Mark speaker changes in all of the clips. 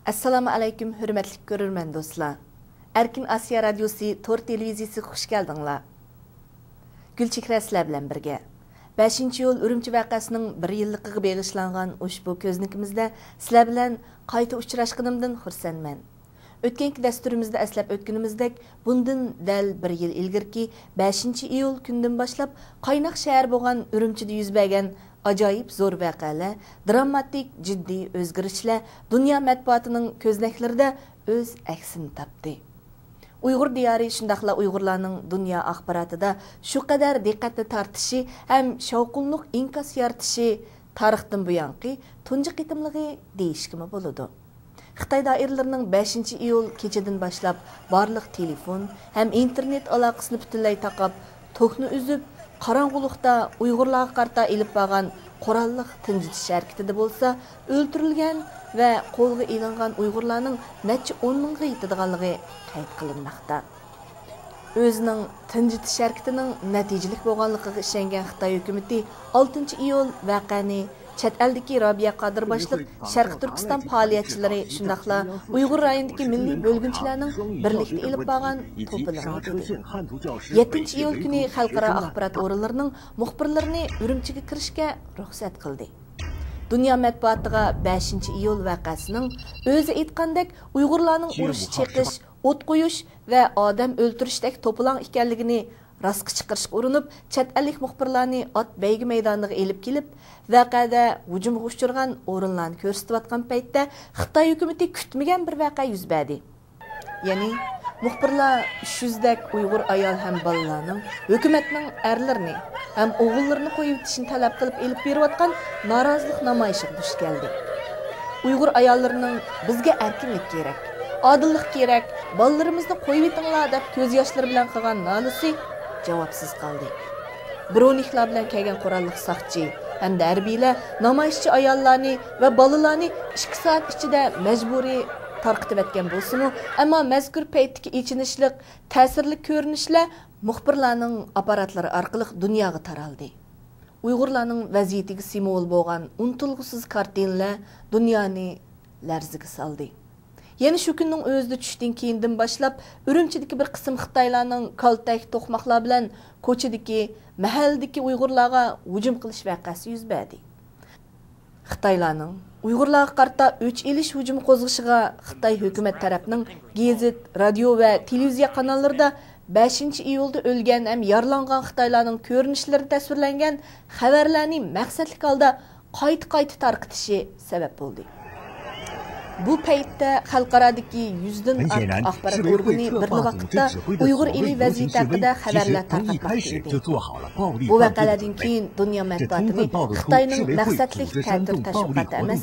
Speaker 1: Assalomu alaykum, hurmatli ko'rurman do'stlar. Erkin Asiya radiosi Tor televiziyasi xush keldinglar. Gulchehra sizlar bilan birga. 5-iyul Urumchi vaqasining 1 yilligiga bag'ishlangan ushbu ko'znikimizda sizlar bilan qayta uchrashganimdan xursandman. O'tganki dasturimizda aslab o'tganimizdek, bundan dal 1 yil ilgirki 5-iyul kundan boshlab qaynoq shahar bo'lgan Urumchida yuz bergan ajoyib zo'r voqealar, dramatik, jiddiy o'zgarishlar dunyo matbuotining ko'znaklarida o'z aksini topdi. Uyg'ur diyori shundaqla Uyg'urlarning dunyo axborotida shu qadar diqqatni tortishi ham shovqinliq inkos yaratishi tarixdan buyonqi tunji qitimligi deyishkimi bo'ladi. Xitoy doiralarining 5-iyul kechadan boshlab barliq telefon ham internet aloqasini butunlay taqab, to'kni uzib, qorong'ulikda Uyg'urlarga qarta ilib borgan qurolliq tinchitish harakatida bo'lsa, o'ldirilgan va qo'lga ilingan Uyg'urlarning necha 10 mingga yetadiganligi qayd qilinmoqda. O'zining tinchitish harakatining natijalik bo'lganligiga ishongan Xitoy hukumatı 6-iyul voqeani chet eldagi Robiya Qodir boshliq Sharq Turkiston faoliyatchilari shundaqla Uyg'ur rayonidagi milliy bo'lginchilarning birlikda ilib borgan to'planadi. 7-iyul kuni xalqaro axborot o'rinlarining muxbirlarini Urumchiga kirishga ruxsat qildi. Dunyo matbuotiga 5-iyul voqeasining o'zi aytgandek Uyg'urlarning urush cheqish, o't qo'yish va odam o'ltirishdek to'plan ekanligini rastga chiqarishga urinib, chet ellik muxbirlarni ot baygi maydoniga elib kelib, voqeada hujumga uchirgan o'rinlarni ko'rsatayotgan paytda Xitoy hukumatı kutmagan bir voqea yuz berdi. Ya'ni muxbirlar 300 dak Uyg'ur ayol ham bolalarning hukumatning erlarini ham o'g'illarini qo'yib o'tishini talab qilib elib berayotgan norozilik namoyishiga duch keldi. Uyg'ur ayollarining bizga erkinlik kerak, odillik kerak, bolalarimizni qo'yib o'tinglar deb ko'z yoshlari bilan qilgan nolisi javobsiz qoldi. Bironiklar bilan kelgan qurolliq soqchi hamda harbiylar namoyishchi ayollarni va bolalarni 2 soat ichida majburiy tarqitib etgan bo'lsa-mu, ammo mazkur paytdagi ichinishlik, ta'sirli ko'rinishlar muxbirlarning aparatlari orqali dunyoga taraldi. Uyg'urlarning vaziyatiga simvol bo'lgan unutilg'usiz kartinalar dunyoni larziga soldi. Yana shu kunning o'zida tushdan keyindan boshlab Urumchidagi bir qism Xitoylarning kaltak to'qmoqlar bilan ko'chadagi, mahalladagi Uyg'urlarga hujum qilish voqeasi yuz berdi. Xitoylarning Uyg'urlarga qarta o'ch elish hujum qo'zg'ishiga Xitoy hukumat tarafining gazet, radio va televiziya kanallarida 5-iyulda o'lgan ham yaralangan Xitoylarning ko'rinishlari tasvirlangan xabarlarni maqsadli holda qayta tarqitishi sabab bo'ldi. Bu paytda xalqarodagi 100 dan ortiq axborot organi bir vaqtda Uyg'ur eli vaziyati haqida xabarlar tarqatmoqda edi. Bu voqealardan keyin dunyo matbuotini Xitoyning maqsadli ta'til tashviqoti emas,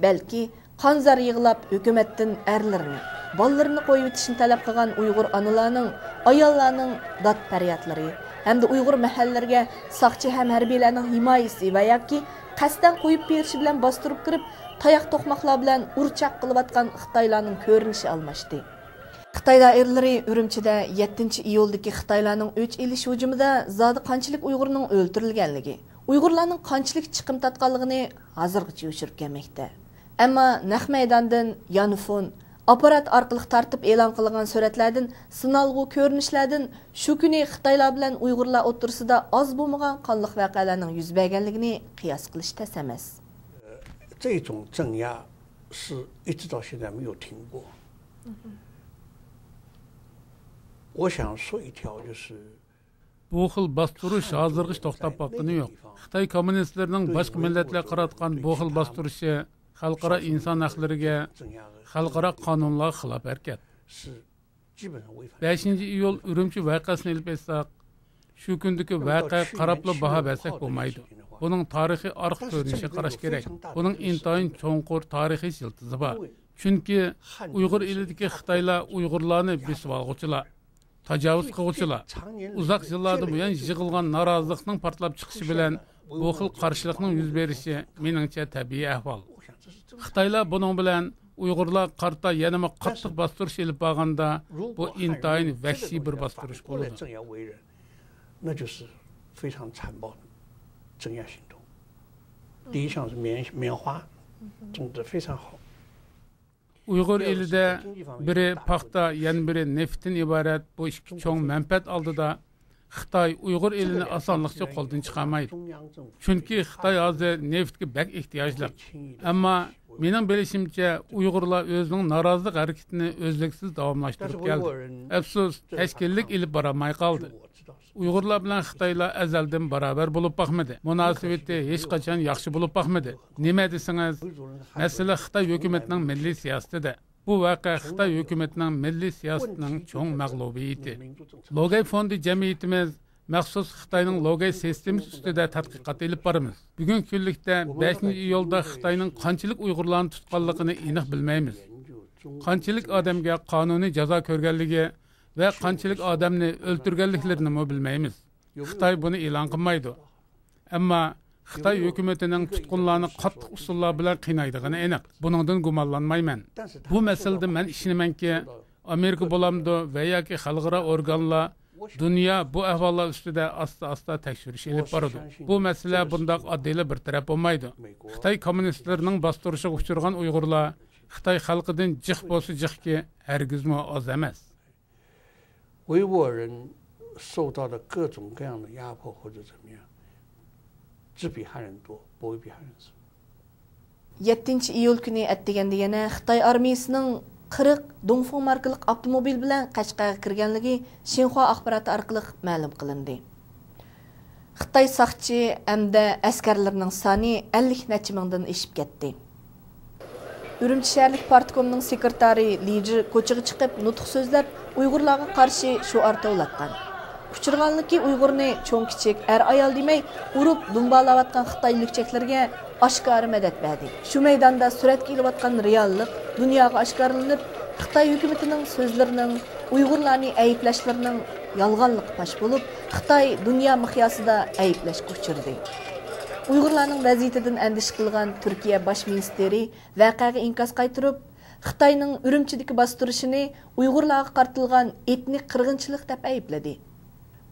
Speaker 1: balki qonzar yig'lab hukumatdan erlarini, bolalarini qo'yib o'tishni talab qilgan Uyg'ur onalarning, ayollarning dod faryodlari hamda Uyg'ur mahallalariga soqchi ham harbiylarning himoyasi va yoki qasdan qo'yib berishi bilan bostirib kirib, tayoq to'qmoqlar bilan urchaq qilayotgan Xitoylarning ko'rinishi almashdi. Xitoy doiralari Urumchida 7-iyuldagi Xitoylarning o'ch elish hujumida zodi qanchalik Uyg'urning o'ldirilganligi, Uyg'urlarning qanchalik chiqim tatganligini hozirgacha yo'shirib kelmoqda. Ammo naq maydondan yanfon aparat orqali tartib e'lon qilingan suratlardan, sinalg'u ko'rinishlardan shu kuni Xitoylar bilan Uyg'urlar o'rtasida oz bo'lmagan qonliq voqealarning yuz berganligini qiyos qilish tas emas.
Speaker 2: 这种镇压是一直到现在没有停过。我想说一条就是
Speaker 3: Bu xil bastırış hazırgıç to'xtab batqani yo'q. Xitoy kommunistlarining boshqa millatlarga qaratgan bu xil bastırışı xalqaro inson haqlariga, xalqaro qonunlarga xilof harakat. 5-iyul Urumchi voqeasini ilib aytsak, shu kundagi voqea qarabli baho bersak bo'lmaydi. Bunun tarixiy arx ko'rinishini qarash kerak. Bunun intayin cho'nqur tarixiy siltizi bor. Chunki Uyg'ur elidagi Xitoylar Uyg'urlarni besib olg'uchilar, tajovuz qilg'uchilar. Uzoq yillardan buyon yig'ilgan norozilikning portlab chiqishi bilan bu xil qarshilikning yuz berishi meningcha tabiiy ahvol. Xitoylar buning bilan Uyg'urlar qarta yanama qattiq bostirish ilib borganda bu intayin vahshiy bir bostirish bo'ladi.
Speaker 2: 那就是非常残暴的镇压行动。第一项是棉花种得非常好，
Speaker 3: Uyg'ur elida biri paxta, yana biri neftdan iborat bu ikki cho'ng manfaat oldida Xitoy Uyg'ur elini osonlikcha qo'ldan chiqarmaydi. Chunki Xitoy hozir neftga bak ehtiyojli. Ammo mening bilishimcha Uyg'urlar o'zining norozilik harakatini o'zliksiz davomlashtirib keldi. Afsus, tashkillik ilib boramay qoldi. Uyg'urlar bilan Xitoylar azaldan barobar bo'lib boqmadi. Munosabati hech qachon yaxshi bo'lib boqmadi. Nima desangiz, masala Xitoy hukumatining milliy siyosatida. Bu voqea Xitoy hukumatining milliy siyosatining cho'ng mag'lubiyati. Logay fondi jamiyatimiz maxsus Xitoyning logay sistemasi ustida tadqiqot olib boramiz. Bugungi kunlikda 5-iyulda Xitoyning qanchalik Uyg'urlarni tutganligini aniq bilmaymiz. Qanchalik odamga qonuniy jazo ko'rganligi va qanchalik odamni o'ldirganliklarini bilmaymiz. Xitoy buni e'lon qilmaydi. Ammo Xitoy hukumatining tutqunlarni qattiq usullar bilan qiynaydigani aniq. Buningdan gumonlanmayman. Bu masalada men ishonamanki, Amerika bo'lamdi va yoki xalqaro organlar dunyo bu ahvollar ustida asta-asta tekshirish olib boradi. Bu masala bundoq oddiy bir taraf bo'lmaydi. Xitoy kommunistlarining bostirishiga uchragan Uyg'urlar Xitoy xalqidan jiq bo'lsa jiqki, hargizmi oz emas.
Speaker 2: 维吾尔人受到的各种各样的压迫或者怎么样，只比汉人多，不会比汉人少。
Speaker 1: 7-iyul kuni atdiganda yana Xitoy armiyasining 40 Dongfeng markalik avtomobil bilan Qashqarga kirganligi Xinhua axboroti orqali ma'lum qilindi. Xitoy saqchi hamda askarlarining soni 50 necha mingdan oshib ketdi. Urumchi shaharlik partkomining sekretari Li Ji ko'chaga chiqib nutq so'zlab Uyg'urlarga qarshi shuar tovlatgan. Uchirganligi Uyg'urni cho'ng kichik er ayol demay urib dumbalayotgan Xitoy lükçeklarga oshkora madad berdi. Shu maydonda suratga ilayotgan reallik dunyoga oshkorlanib, Xitoy hukumatining so'zlarining Uyg'urlarni ayblashlarining yolg'onligi pash bo'lib, Xitoy dunyo miqyosida ayblashga uchirdi. Uyg'urlarning vaziyatidan andish qilgan Turkiya bosh ministri voqeaga inkos qaytirib, Xitoyning Urumchidagi bostirishini Uyg'urlarga qartilgan etnik qirg'inchilik deb aybladi.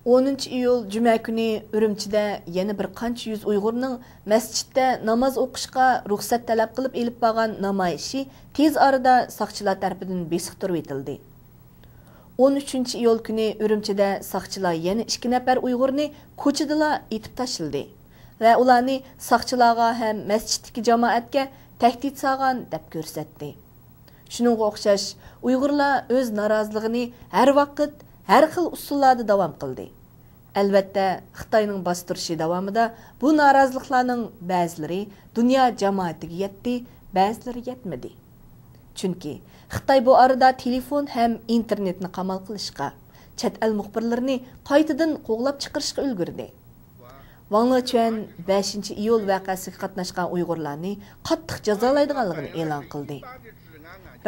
Speaker 1: 10-iyul juma kuni Urumchida yana bir qancha yuz Uyg'urning masjidda namoz o'qishga ruxsat talab qilib elib borgan namoyishi tez orada saqchilar tomonidan besiqtirib etildi. 13-iyul kuni Urumchida saqchilar yana 2 nafar Uyg'urni ko'chada etib tashladi va ularni saqchilarga ham masjiddagi jamoatga tahdid solgan deb ko'rsatdi. Shuningga o'xshash Uyg'urlar o'z noroziligini har vaqt har xil usullarda davom qildi. Albatta, Xitoyning bostirishi davomida bu noroziliklarning ba'zilari dunyo jamoatiga yetdi, ba'zilari yetmadi. Chunki Xitoy bu orada telefon ham internetni qamal qilishga, chet el muxbirlarini qaytadan qo'g'lab chiqarishga ulgurdi. Wang Lechuan 5-iyul voqeasiga qatnashgan Uyg'urlarni qattiq jazolaydiganligini e'lon qildi.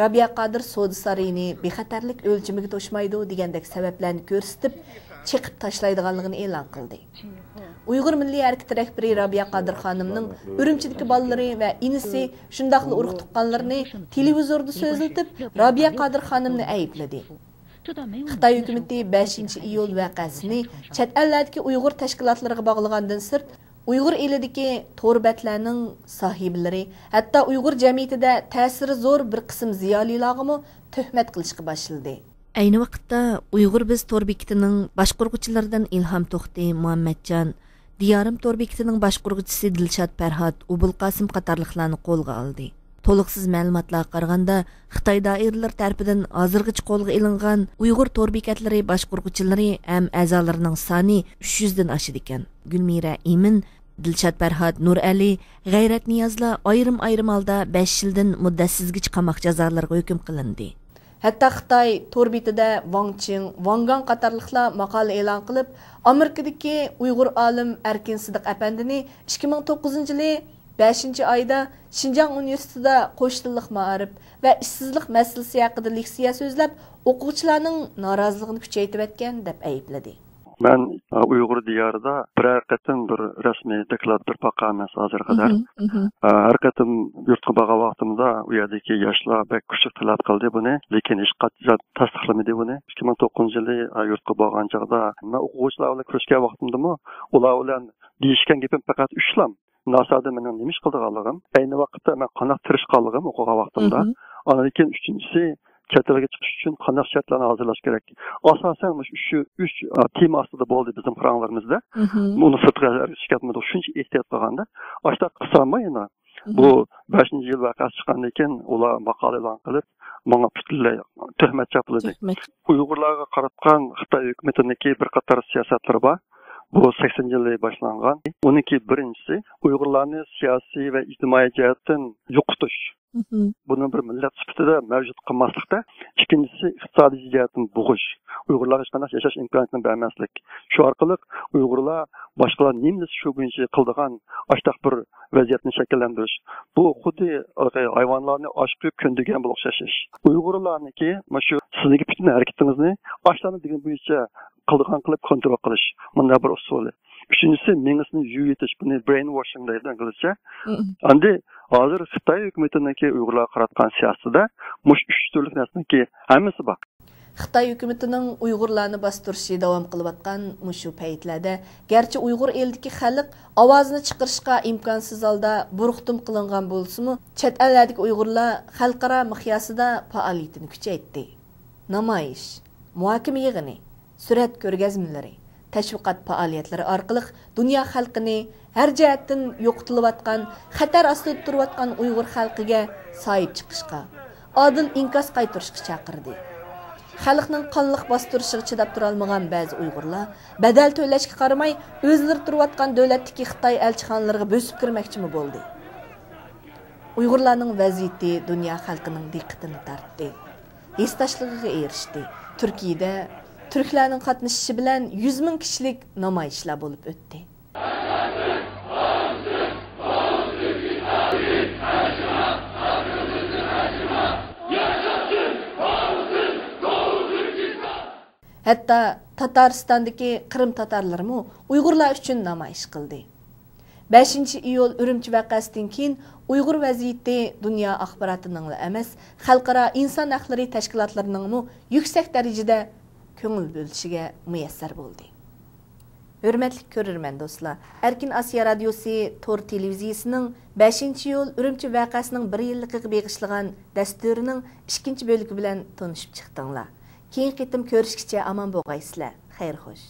Speaker 1: Rabia Qadir So'di sarayini bexatarlik o'lchamiga to'shmaydi degandek sabablarni ko'rsatib, chiqib tashlaydiganligini e'lon qildi. Uyg'ur milliy harakati rahbari Rabia Qadir xonimning Urumchidagi bolalari va inisi shundaqli urug' tuqqanlarini televizorda so'zlatib, Rabia Qadir xonimni aybladi. Xitoy hukumati 5-iyul voqeasini chet ellardagi Uyg'ur tashkilotlariga bog'lagandan sirt Uyg'ur elidagi to'rbatlarning sohiblari, hatto Uyg'ur jamiyatida ta'siri zo'r bir qism ziyolilarga tuhmat qilishga boshladi. Ayni vaqtda Uyg'ur biz to'r bekitining boshqaruvchilaridan Ilhom To'xti, Muhammadjon, Diyorim to'r bekitining boshqaruvchisi Dilshod Farhod, Ubul Qosim qatorliqlarni qo'lga oldi. To'liqsiz ma'lumotlarga qaraganda, Xitoy doiralari tomonidan hozirgacha qo'lga ilingan Uyg'ur to'r bekatlari boshqaruvchilari ham a'zolarining soni 300 dan oshadi ekan. Gulmira Imin, Dilshod Farhod, Nur Ali, G'ayrat Niyozlar ayrim holda 5 yildan muddatsizgacha qamoq jazolariga hukm qilindi. Hatta Xitoy to'r betida Wang Qing, Wang Gang qatorliqlar maqola e'lon qilib, Amerikadagi Uyg'ur olim Erkin Sidiq apandini 2009-yili 5-oyda Xinjiang universitetida qo'shtilliq ma'arif va ishsizlik masalasi haqida leksiya so'zlab, o'quvchilarning noroziligini kuchaytirib etgan deb aybladi.
Speaker 4: Ben Uyghur diyarida bir bir resmi deklarator bakanız hazır kadar. Her katım yurtqa bağa vaqtımda u yerdeki yaşlar bek küçük talep kıldı bunu. Lekin hiç qattiq tasdiqlamadı bunu. 2009-yılı yurtqa bağan çağda men o'quvchilarga ko'rishgan vaqtimdami, ular bilan deyishgan gapim faqat 3 lam. Nasada mening nima ish qilganligim, ayni vaqtda men qanaq tirishganligim o'qigan vaqtimda Ondan keyin uchinchisi chet elga chiqish uchun qanday shartlarni hozirlash kerak. Asosan shu 3 tema ostida bo'ldi bizning programmalarimizda. Buni sirtga chiqartmadi. Shuncha ehtiyot qilganda, ashta qilsammayna. Bu 5-yil vaqasi chiqqandan keyin ular maqola e'lon qilib, menga butunlay tuhmat chapiladi. Uyg'urlarga qaratgan Xitoy hukumatiniki bir qator siyosatlari bor. Bu 80-yilda boshlangan. Uniki birinchisi Uyg'urlarni siyosiy va ijtimoiy jihatdan yo'qotish. Bunun bir millet sifatida mavjud qilmaslikda. Ikkinchisi iqtisodiy jihatdan bo'g'ish. Uyg'urlarga hech qanday yashash imkoniyatini bermaslik. Shu orqali Uyg'urlar boshqalar nimasi shu bo'yicha qildigan ashtaq bir vaziyatni shakllantirish. Bu xuddi hayvonlarni oshqib ko'ndigan bo'lib o'xshash. Uyg'urlarniki shu sizniki butun harakatingizni ashlarni degan bo'yicha qildigan qilib kontrol qilish. Bunda bir usuli. Üçüncüsü mengisini yuyitish, buni brainwashing deydi inglizcha. Endi hozir Xitoy hukumatidagi Uyg'urlarga qaratgan siyosatida mush 3 turlik narsaniki hammasi bor.
Speaker 1: Xitoy hukumatining Uyg'urlarni bostirishi davom qilayotgan mushu paytlarda, garchi Uyg'ur elidagi xalq ovozini chiqarishga imkonsiz holda buruqtum qilingan bo'lsa-mu, chet eldagi Uyg'urlar xalqaro miqyosida faoliyatini kuchaytirdi. Namoyish, muhokama yig'ini, surat ko'rgazmalari, tashviqot faoliyatlari orqali dunyo xalqini har jihatdan yo'qotilayotgan, xatar ostida turayotgan Uyg'ur xalqiga sahib chiqishga, adil inkos qaytarishga chaqirdi. Xalqning qonliq bostirishiga chidab tura olmagan ba'zi Uyg'urlar badal to'lashga qaramay o'zlari turayotgan davlatdagi Xitoy elchixonalariga bosib kirmoqchimi bo'ldi. Uyg'urlarning vaziyati dunyo xalqining diqqatini tortdi. Hissdashligiga erishdi. Turkiyada Türklarning qatnashishi bilan 100 ming kishilik namoyishlar bo'lib o'tdi. Hatta Tataristondagi Qrim tatarlarimi Uyg'urlar uchun namoyish qildi. 5-iyul Urumchi vaqasidan keyin Uyg'ur vaziyati dunyo axborotining emas, xalqaro inson huquqlari tashkilotlarining yuksak darajada ko'ngil bo'lishiga muyassar bo'ldi. Hurmatli ko'rurman do'stlar, Erkin Osiyo radiosi Tor televiziyasining 5-iyul Urumchi vaqasining 1 yilligiga bag'ishlagan dasturining 2-bo'ligi bilan tanishib chiqdinglar. Keyin qitim ko'rishgacha omon bo'lgaysizlar. Xayr xo'sh.